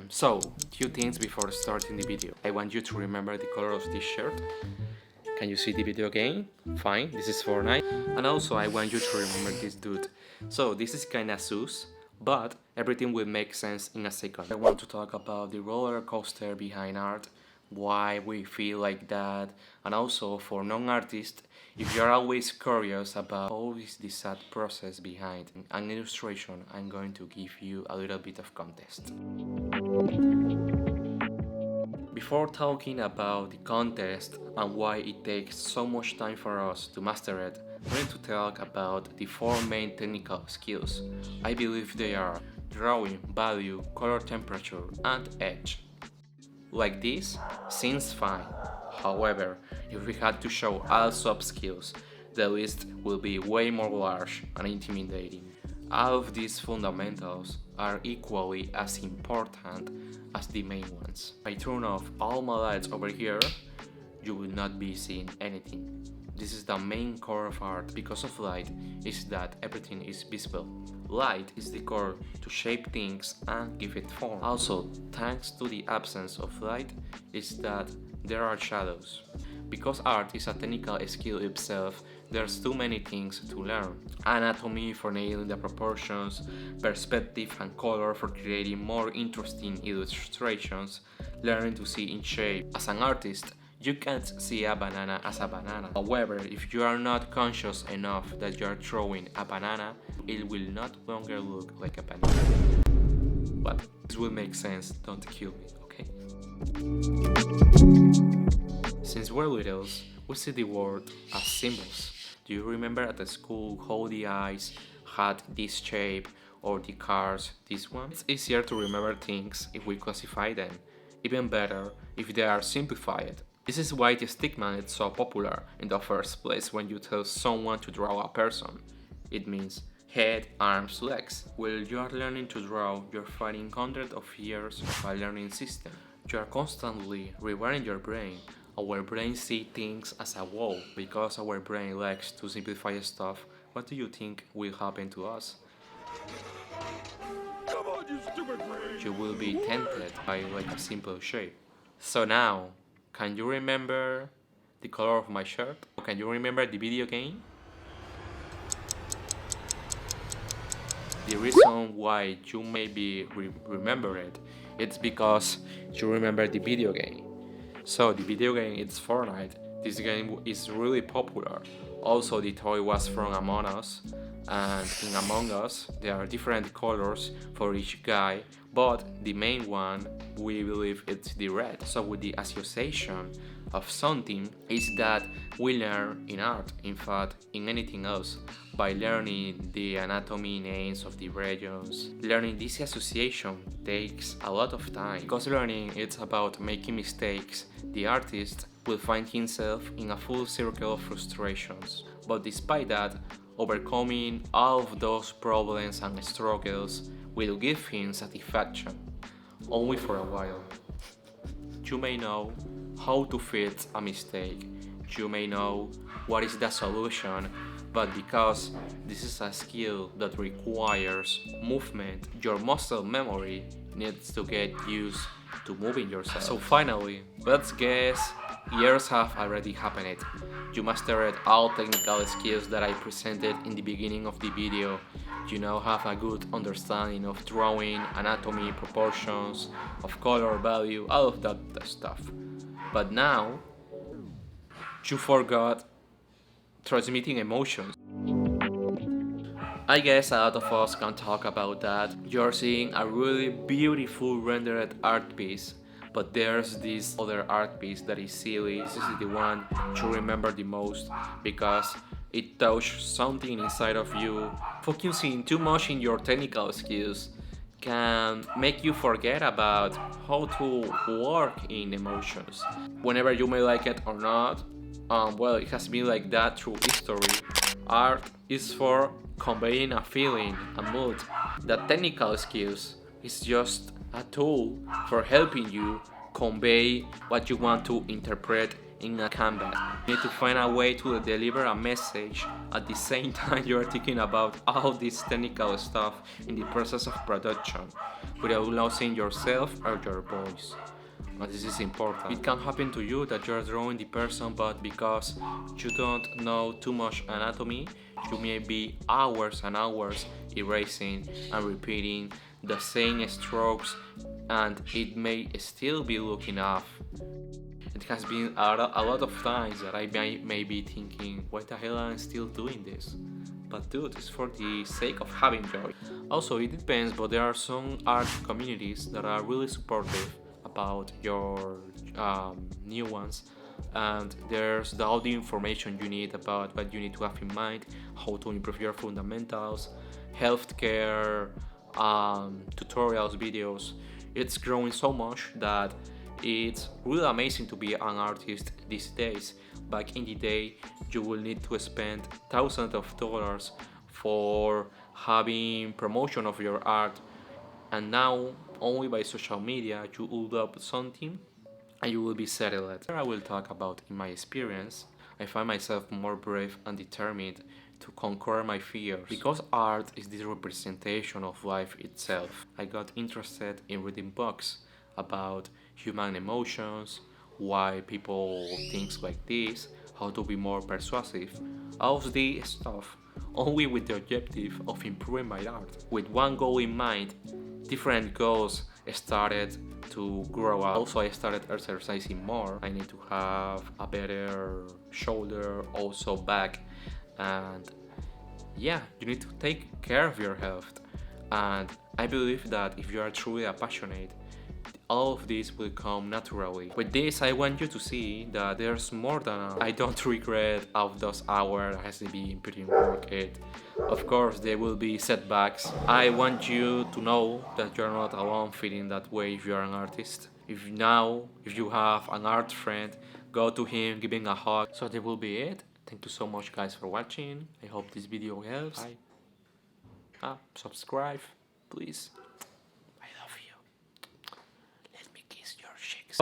So, few things before starting the video. I want you to remember the color of this shirt. Can you see the video game? Fine, this is Fortnite. And also I want you to remember this dude. So this is kinda sus, but everything will make sense in a second. I want to talk about the roller coaster behind art, why we feel like that, and also for non-artists, if you're always curious about how is the sad process behind an illustration, I'm going to give you a little bit of context. Before talking about the contest and why it takes so much time for us to master it, we need to talk about the four main technical skills. I believe they are drawing, value, color temperature, and edge. Like this, seems fine. However, if we had to show all soft skills, the list will be way more large and intimidating. All of these fundamentals are equally as important as the main ones. If I turn off all my lights over here, you will not be seeing anything. This is the main core of art. Because of light, is that everything is visible. Light is the core to shape things and give it form. Also, thanks to the absence of light, is that there are shadows. Because art is a technical skill itself, there's too many things to learn. Anatomy for nailing the proportions, perspective and color for creating more interesting illustrations, learning to see in shape. As an artist, you can't see a banana as a banana. However, if you are not conscious enough that you are drawing a banana, it will not longer look like a banana. But this will make sense, don't kill me, okay? Since we're littles, we see the world as symbols. Do you remember at the school how the eyes had this shape or the cars this one? It's easier to remember things if we classify them. Even better if they are simplified. This is why the stickman is so popular in the first place when you tell someone to draw a person. It means head, arms, legs. While you are learning to draw, you're fighting hundreds of years of a learning system. You are constantly rewiring your brain. Our brain sees things as a wall. Because our brain likes to simplify stuff, what do you think will happen to us? Come on, you stupid brain! You will be tempted by like a simple shape. So now, can you remember the color of my shirt? Can you remember the video game? The reason why you maybe remember it, it's because you remember the video game. So the video game is Fortnite. This game is really popular. Also the toy was from Among Us, and in Among Us there are different colors for each guy, but the main one we believe it's the red. So with the association of something is that we learn in art, in fact in anything else, by learning the anatomy names of the regions. Learning this association takes a lot of time. Because learning it's about making mistakes, the artist will find himself in a full circle of frustrations. But despite that, overcoming all of those problems and struggles will give him satisfaction, only for a while. You may know how to fix a mistake, you may know what is the solution, but because this is a skill that requires movement, your muscle memory needs to get used to moving yourself. So finally, let's guess years have already happened. You mastered all technical skills that I presented in the beginning of the video. You now have a good understanding of drawing, anatomy, proportions, of color, value, all of that stuff. But now, you forgot transmitting emotions. I guess a lot of us can talk about that. You're seeing a really beautiful rendered art piece, but there's this other art piece that is silly. This is the one you remember the most because it touched something inside of you. Focusing too much in your technical skills can make you forget about how to work in emotions. Whenever you may like it or not, well, it has been like that through history. Art is for conveying a feeling, a mood. The technical skills is just a tool for helping you convey what you want to interpret in a canvas. You need to find a way to deliver a message at the same time you're thinking about all this technical stuff in the process of production. without losing yourself or your voice. And this is important. It can happen to you that you're drawing the person, but because you don't know too much anatomy, you may be hours and hours erasing and repeating the same strokes, and it may still be looking off. It has been a lot of times that I may be thinking, why the hell am I still doing this? But dude, it's for the sake of having joy. Also, it depends, but there are some art communities that are really supportive about your new ones, and there's all the information you need about what you need to have in mind, how to improve your fundamentals, healthcare, tutorials, videos. It's growing so much that it's really amazing to be an artist these days. Back in the day, you will need to spend thousands of dollars for having promotion of your art, and now only by social media you will upload something and you will be settled. Here I will talk about in my experience. I find myself more brave and determined to conquer my fears. Because art is the representation of life itself, I got interested in reading books about human emotions, why people think like this, how to be more persuasive, all of this stuff, only with the objective of improving my art. With one goal in mind, different goals started to grow up. Also, I started exercising more. I need to have a better shoulder, also back, and yeah, you need to take care of your health. And I believe that if you are truly passionate, all of this will come naturally. With this, I want you to see that there's more than I don't regret of those hours has been putting work in. Of course, there will be setbacks. I want you to know that you're not alone feeling that way if you're an artist. If you have an art friend, go to him, give him a hug. So that will be it. Thank you so much guys for watching. I hope this video helps. Bye. Subscribe, please. I love you. Let me kiss your cheeks.